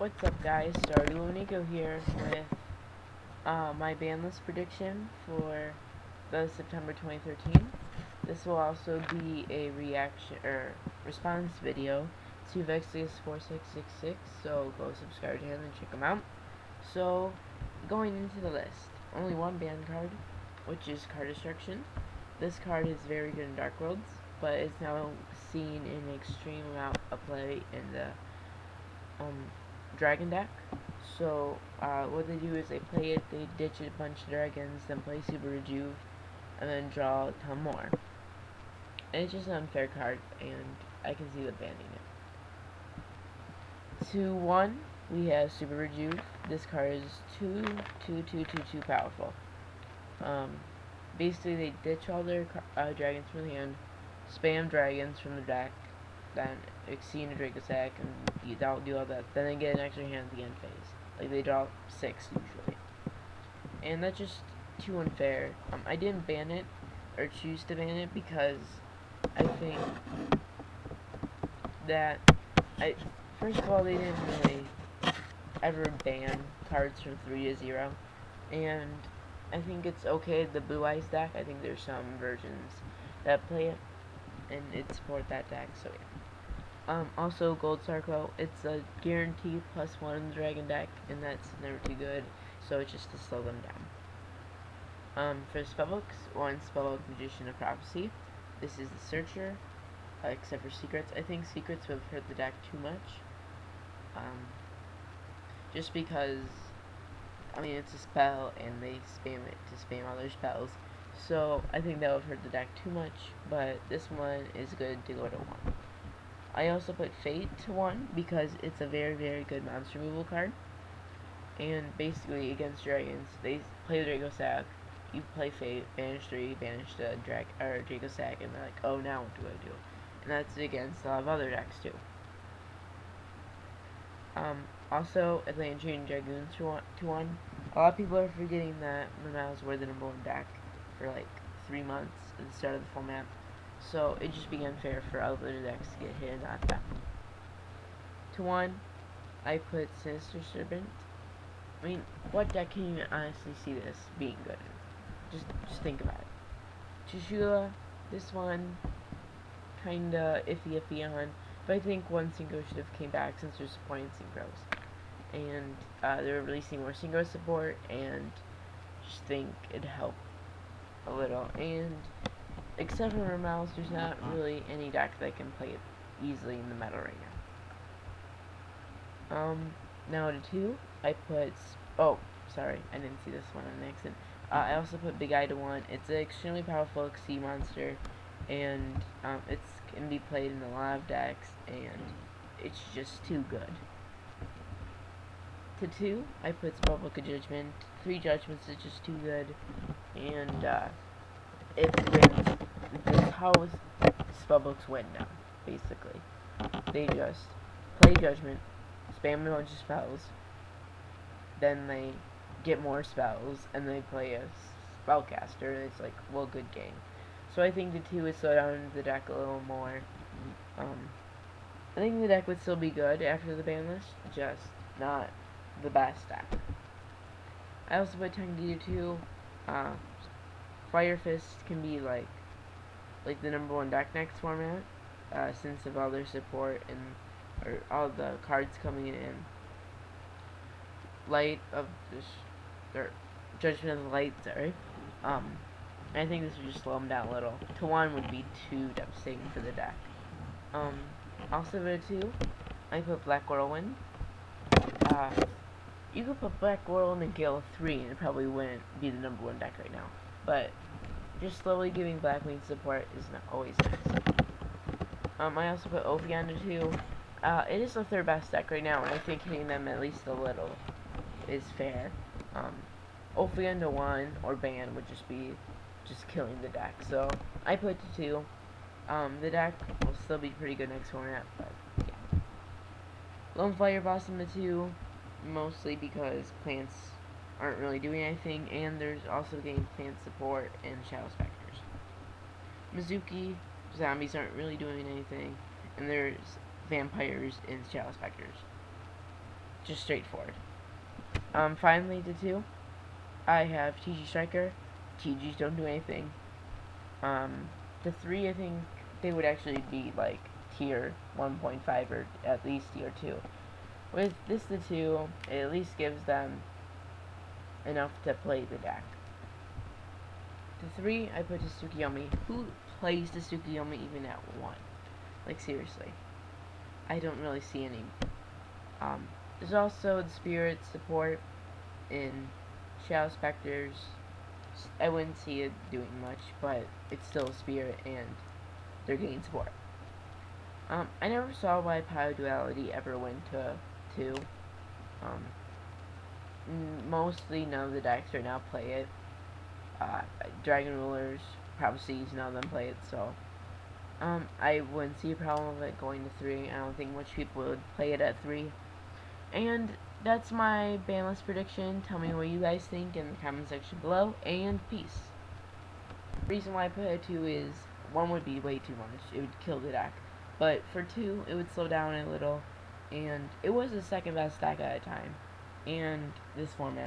What's up, guys? Yugioh here with my Banlist prediction for the September 2013. This will also be a reaction or response video to Vexus4666, so go subscribe to him and check him out. So, going into the list, only one ban card, which is Card Destruction. This card is very good in Dark Worlds, but it's now seen in an extreme amount of play in the dragon deck. So what they do is they play it, they ditch a bunch of dragons, then play Super Rejuve, and then draw a ton more. And it's just an unfair card, and I can see them banning it. 2-1, we have Super Rejuve. This card is too powerful. Basically, they ditch all their dragons from the hand, spam dragons from the deck, then exceed a Draco Sack, and that'll do all that. Then they get an extra hand at the end phase. Like, they draw 6 usually. And that's just too unfair. I didn't ban it, or choose to ban it, because I think that, first of all, they didn't really ever ban cards from 3 to 0. And I think it's okay, the Blue Eyes deck, I think there's some versions that play it, and it support that deck, so yeah. Also, Gold Sarco, it's a guaranteed +1 in the Dragon deck, and that's never too good, so it's just to slow them down. For spellbooks, one Spellbook Magician of Prophecy. This is the Searcher, except for Secrets. I think Secrets would have hurt the deck too much. Just because, I mean, it's a spell, and they spam it to spam other spells, so I think that would hurt the deck too much, but this one is good to go to 1. I also put Fate to 1 because it's a very good monster removal card. And basically, against dragons, they play the Draco Sack, you play Fate, banish 3, banish the Draco Sack, and they're like, oh, now what do I do? And that's against a lot of other decks too. Also, Atlantean Dragoons to 1. A lot of people are forgetting that Manaus were the #1 deck for like 3 months at the start of the full map. So it'd just be unfair for other decks to get hit and knocked out. To 1, I put Sinister Serpent. I mean, what deck can you honestly see this being good in? Just think about it. Chushula, this one, kinda iffy on, but I think one Synchro should have came back since they're supporting Synchros. And they're releasing more Synchro support, and just think it'd help a little. And except for Ramals, there's not really any deck that can play it easily in the meta right now. Now to 2, I put, oh, sorry, I didn't see this one on accident. I also put Big Eye to 1. It's an extremely powerful Sea monster, and it can be played in a lot of decks, and it's just too good. To 2, I put Spellbook of Judgment. 3 Judgments is just too good, and it wins. That's how spellbooks win now, basically. They just play Judgment, spam a bunch of spells, then they get more spells, and they play a spellcaster, and it's like, well, good game. So I think the 2 would slow down the deck a little more. I think the deck would still be good after the ban list, just not the best deck. I also put Tengi to 2. Fire Fist can be like the #1 deck next format, since of all their support and all the cards coming in light of this, or Judgment of the Light, sorry. I think this would just slow them down a little. To 1 would be too devastating for the deck. Also to 2, I put Black Whirlwind. You could put Black Whirlwind and Gale of 3 and it probably wouldn't be the #1 deck right now, but just slowly giving Blackwing support is not always nice. I also put Ophion to 2. It is the 3rd best deck right now, and I think hitting them at least a little is fair. Ophion to 1 or ban would just be killing the deck. So I put to 2. The deck will still be pretty good next format, but yeah. Lone Fire Blossom to 2, mostly because plants aren't really doing anything, and there's also getting plant support and Shadow Specters. Mizuki, zombies aren't really doing anything, and there's vampires and Shadow Specters. just straightforward. Finally, the 2, I have TG Striker. TGs don't do anything. The 3, I think they would actually be like tier 1.5 or at least tier 2. With this, the 2, it at least gives them enough to play the deck. The 3, I put to Tsukiyomi. Who plays the Tsukiyomi even at 1? Like, seriously. I don't really see any. There's also the Spirit support in Shadow Specters. I wouldn't see it doing much, but it's still a Spirit and they're getting support. I never saw why Pyro Duality ever went to 2. Mostly none of the decks right now play it. Dragon Rulers, Prophecies, none of them play it, so I wouldn't see a problem with it going to 3. I don't think much people would play it at 3. And that's my Banlist prediction. Tell me what you guys think in the comment section below, and peace. The reason why I put it at 2 is 1 would be way too much. It would kill the deck. But for 2, it would slow down a little, and it was the second best deck at a time. And this format